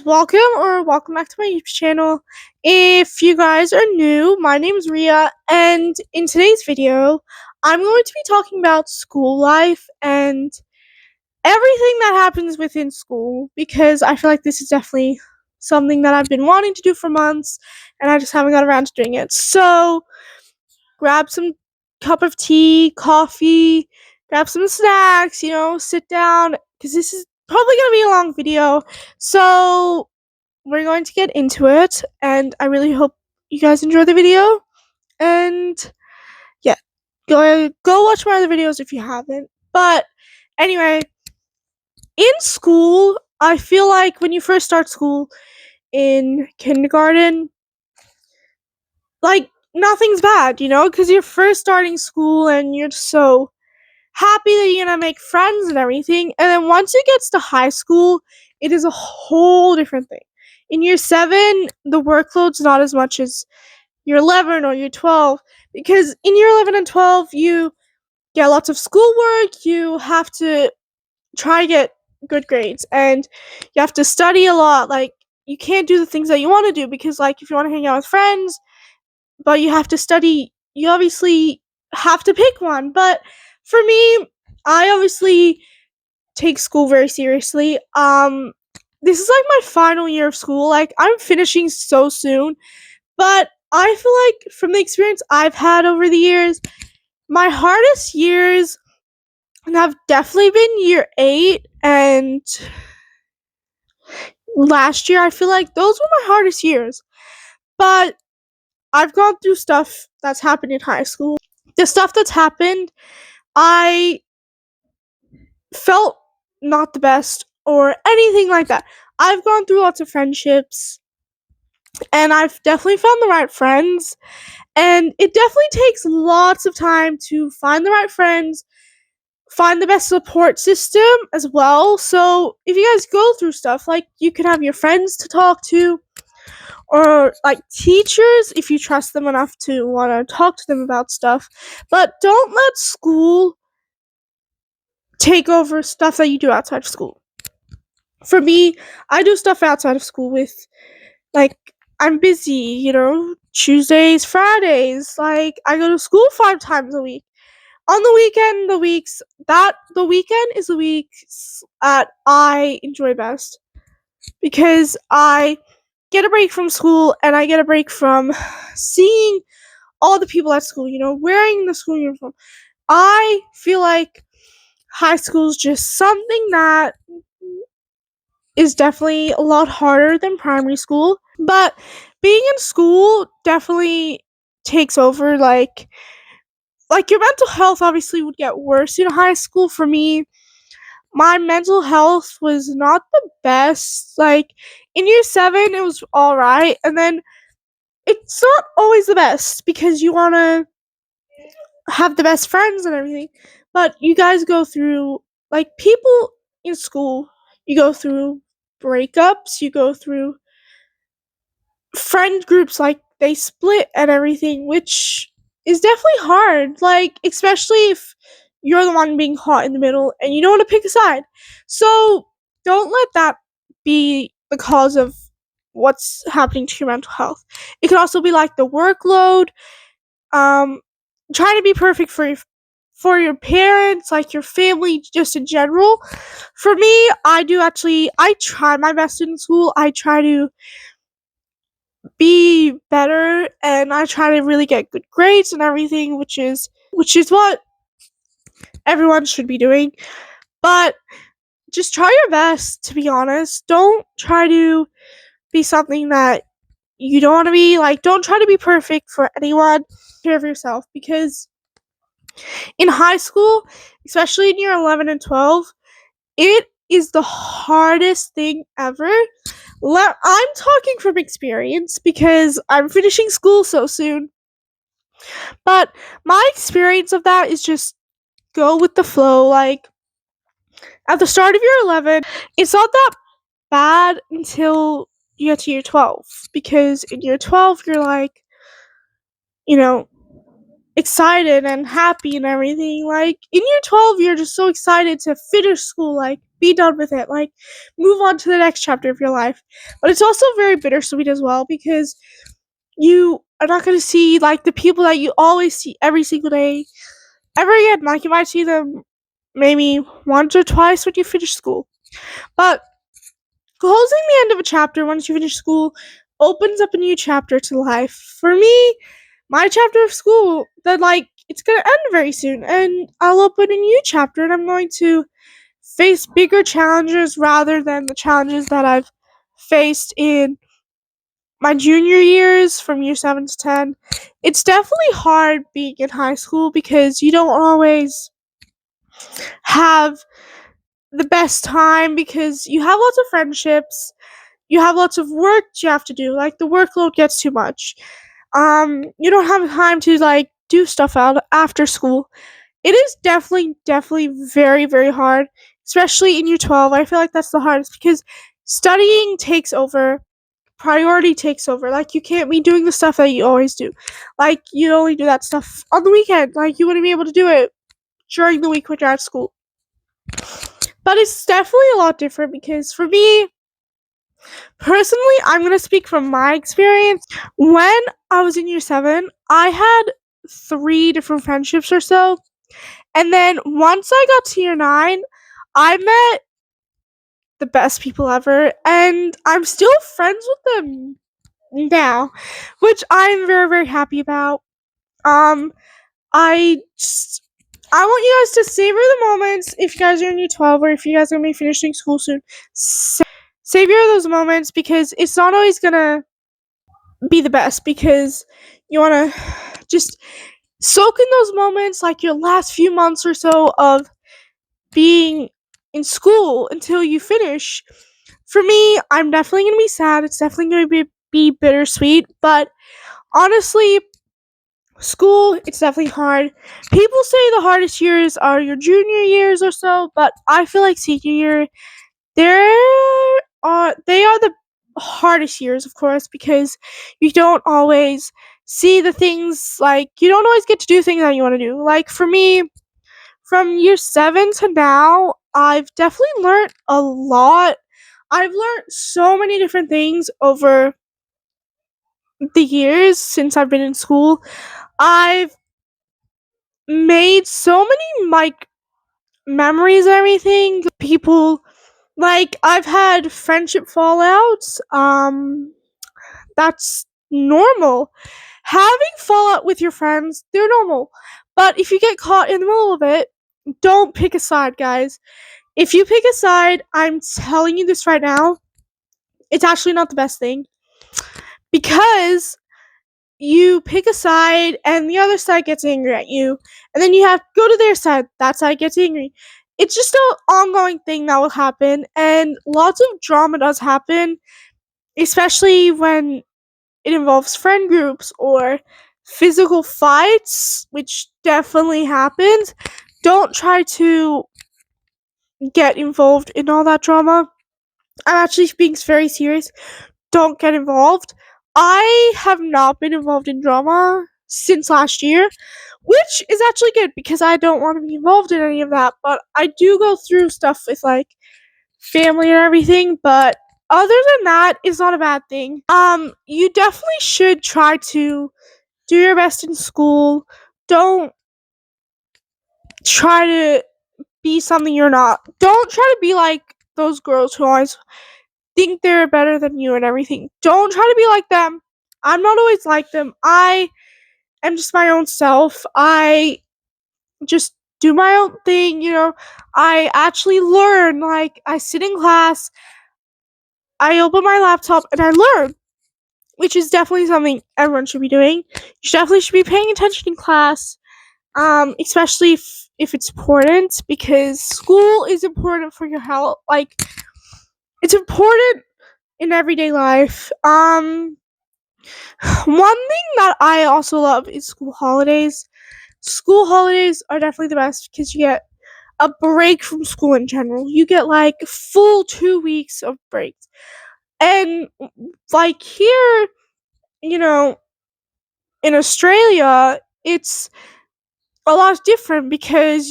welcome back to my YouTube channel. If you guys are new, my name is Ria, and in today's video, I'm going to be talking about school life and everything that happens within school, because I feel like this is definitely something that I've been wanting to do for months, and I just haven't got around to doing it. So, grab some cup of tea, coffee, grab some snacks, sit down, because this is probably going to be a long video. So, we're going to get into it, and I really hope you guys enjoy the video. And yeah, go watch my other videos if you haven't. But anyway, in school, I feel like when you first start school in kindergarten, like nothing's bad, because you're first starting school and you're so happy that you're gonna make friends and everything. And then once it gets to high school, it is a whole different thing. In year 7, the workload's not as much as year 11 or year 12, because in year 11 and 12, you get lots of schoolwork, you have to try to get good grades, and you have to study a lot. Like, you can't do the things that you want to do, because, like, if you want to hang out with friends, but you have to study, you obviously have to pick one. But for me, I obviously take school very seriously. This is like my final year of school. Like, I'm finishing so soon, but I feel like from the experience I've had over the years, my hardest years have definitely been year 8 and last year. I feel like those were my hardest years. But I've gone through stuff that's happened in high school. The stuff that's happened, I felt not the best or anything like that. I've gone through lots of friendships, and I've definitely found the right friends, and it definitely takes lots of time to find the right friends, find the best support system as well. So if you guys go through stuff, like, you can have your friends to talk to, or like teachers if you trust them enough to want to talk to them about stuff. But don't let school take over stuff that you do outside of school. For me, I do stuff outside of school with, like, I'm busy, Tuesdays, Fridays. Like, I go to school 5 times a week. On the weekend, the weekend is the weeks that I enjoy best, because I get a break from school, and I get a break from seeing all the people at school, wearing the school uniform. I feel like high school is just something that is definitely a lot harder than primary school, but being in school definitely takes over. Like, your mental health obviously would get worse in high school. For me, my mental health was not the best. Like, in year 7, it was alright, and then it's not always the best, because you want to have the best friends and everything, but you guys go through, like, people in school, you go through breakups, you go through friend groups, like, they split and everything, which is definitely hard, like, especially if you're the one being caught in the middle and you don't want to pick a side. So don't let that be the cause of what's happening to your mental health. It could also be like the workload, trying to be perfect for your parents, like your family, just in general. For me, I try my best in school. I try to be better, and I try to really get good grades and everything, which is what everyone should be doing. But just try your best, to be honest. Don't try to be something that you don't want to be. Like, don't try to be perfect for anyone. Take care of yourself, because in high school, especially in year 11 and 12, it is the hardest thing ever. I'm talking from experience, because I'm finishing school so soon. But my experience of that is just go with the flow. Like, at the start of year 11, it's not that bad until you get to year 12, because in year 12, you're like, excited and happy and everything. Like, in year 12, you're just so excited to finish school. Like, be done with it. Like, move on to the next chapter of your life. But it's also very bittersweet as well because you are not going to see like the people that you always see every single day ever again. Like, you might see them maybe once or twice when you finish school. But closing the end of a chapter once you finish school opens up a new chapter to life. For me, my chapter of school, that like it's gonna end very soon, and I'll open a new chapter, and I'm going to face bigger challenges rather than the challenges that I've faced in my junior years from year 7 to 10. It's definitely hard being in high school because you don't always have the best time because you have lots of friendships, you have lots of work you have to do, like the workload gets too much. You don't have time to like do stuff out after school. It is definitely very, very hard, especially in year 12. I feel like that's the hardest because studying takes over, priority takes over. Like, you can't be doing the stuff that you always do. Like, you only do that stuff on the weekend. Like, you wouldn't be able to do it during the week when you're at school. But it's definitely a lot different because for me, personally, I'm going to speak from my experience. When I was in year 7, I had 3 different friendships or so. And then once I got to year 9, I met the best people ever, and I'm still friends with them now, which I'm very, very happy about. Um, I just, I want you guys to savor the moments if you guys are in year 12 or if you guys are going to be finishing school soon. Savor those moments because it's not always going to be the best because you want to just soak in those moments, like your last few months or so of being in school until you finish. For me, I'm definitely going to be sad. It's definitely going to be bittersweet, but honestly, school, it's definitely hard. People say the hardest years are your junior years or so, but I feel like senior year, they are the hardest years, of course, because you don't always see the things, like you don't always get to do things that you want to do. Like for me, from year 7 to now, I've definitely learned a lot. I've learned so many different things over the years since I've been in school. I've made so many like memories and everything. People, like, I've had friendship fallouts. That's normal. Having fallout with your friends, they're normal. But if you get caught in the middle of it, don't pick a side, guys. If you pick a side, I'm telling you this right now, it's actually not the best thing. Because you pick a side and the other side gets angry at you, and then you have to go to their side, that side gets angry. It's just an ongoing thing that will happen, and lots of drama does happen, especially when it involves friend groups or physical fights, which definitely happens. Don't try to get involved in all that drama. I'm actually being very serious. Don't get involved. I have not been involved in drama since last year, which is actually good because I don't want to be involved in any of that. But I do go through stuff with like family and everything. But other than that, it's not a bad thing. You definitely should try to do your best in school. Don't try to be something you're not. Don't try to be like those girls who always think they're better than you and everything. Don't try to be like them. I'm not always like them. I am just my own self. I just do my own thing, you know. I actually learn. Like, I sit in class, I open my laptop, and I learn, which is definitely something everyone should be doing. You definitely should be paying attention in class, especially if it's important, because school is important for your health. Like, it's important in everyday life. One thing that I also love is school holidays. School holidays are definitely the best because you get a break from school in general. You get like full 2 weeks of breaks. And like here, you know, in Australia, it's a lot different because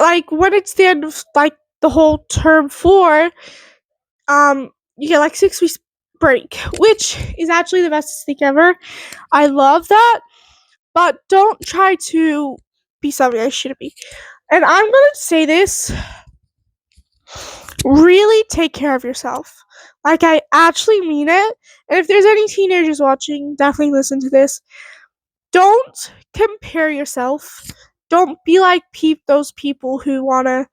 like when it's the end of like the whole term 4, you get like 6 weeks break, which is actually the best thing ever. I love that, but don't try to be something I shouldn't be. And I'm gonna say this: really take care of yourself. Like, I actually mean it. And if there's any teenagers watching, definitely listen to this. Don't compare yourself. Don't be like those people who want to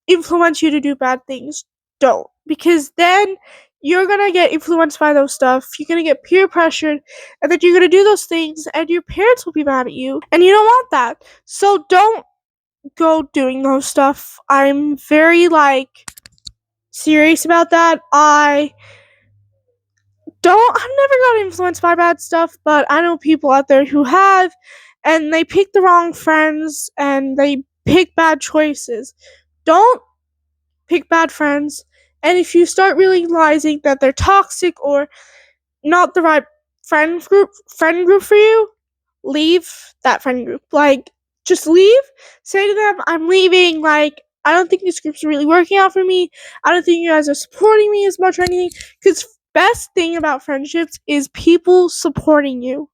influence you to do bad things. Don't. Because then you're going to get influenced by those stuff. You're going to get peer pressured. And then you're going to do those things. And your parents will be mad at you. And you don't want that. So don't go doing those stuff. I'm very, serious about that. I've never got influenced by bad stuff, but I know people out there who have, and they pick the wrong friends and they pick bad choices. Don't pick bad friends, and if you start realizing that they're toxic or not the right friend group for you, leave that friend group. Like, just leave. Say to them, I'm leaving. Like, I don't think this group's really working out for me. I don't think you guys are supporting me as much or anything. Because best thing about friendships is people supporting you.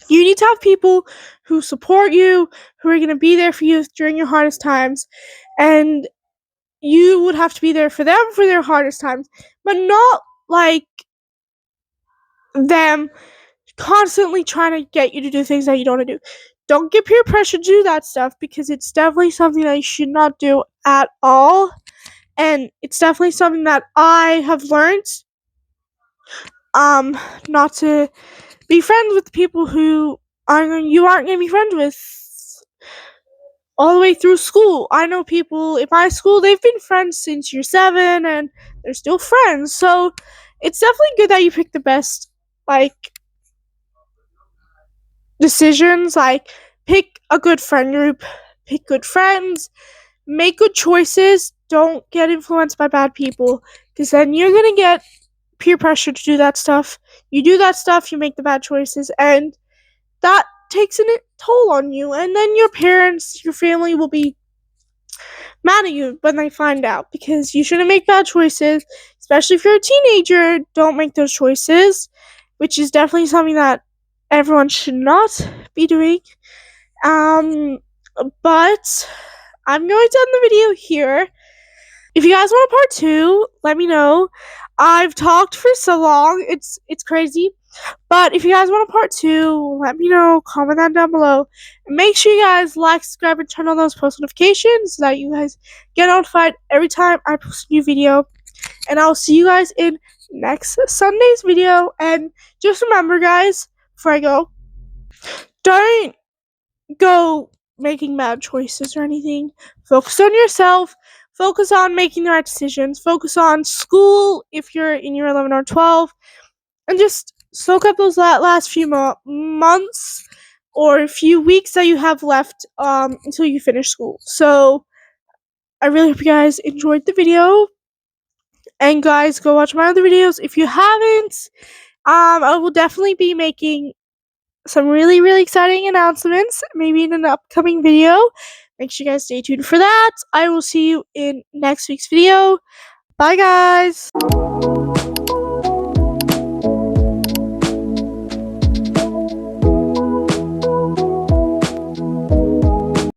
You need to have people who support you, who are going to be there for you during your hardest times. And you would have to be there for them for their hardest times. But not like them constantly trying to get you to do things that you don't want to do. Don't get peer pressure to do that stuff, because it's definitely something that you should not do at all. And it's definitely something that I have learned not to be friends with people who you aren't going to be friends with all the way through school. I know people in my school, they've been friends since year 7 and they're still friends. So it's definitely good that you pick the best decisions. Like, pick a good friend group, pick good friends, make good choices. Don't get influenced by bad people, because then you're gonna get peer pressure to do that stuff. You do that stuff, you make the bad choices, and that takes a toll on you. And then your parents, your family will be mad at you when they find out, because you shouldn't make bad choices, especially if you're a teenager. Don't make those choices, which is definitely something that everyone should not be doing. But I'm going to end the video here. If you guys want a part 2, let me know. I've talked for so long, it's crazy. But if you guys want a part 2, let me know. Comment that down below. And make sure you guys like, subscribe, and turn on those post notifications so that you guys get notified every time I post a new video. And I'll see you guys in next Sunday's video. And just remember, guys, before I go, don't go making bad choices or anything. Focus on yourself. Focus on making the right decisions. Focus on school if you're in year 11 or 12. And just soak up those last few months or a few weeks that you have left until you finish school. So I really hope you guys enjoyed the video. And guys, go watch my other videos if you haven't. I will definitely be making some really, really exciting announcements, maybe in an upcoming video. Make sure you guys stay tuned for that. I will see you in next week's video. Bye, guys.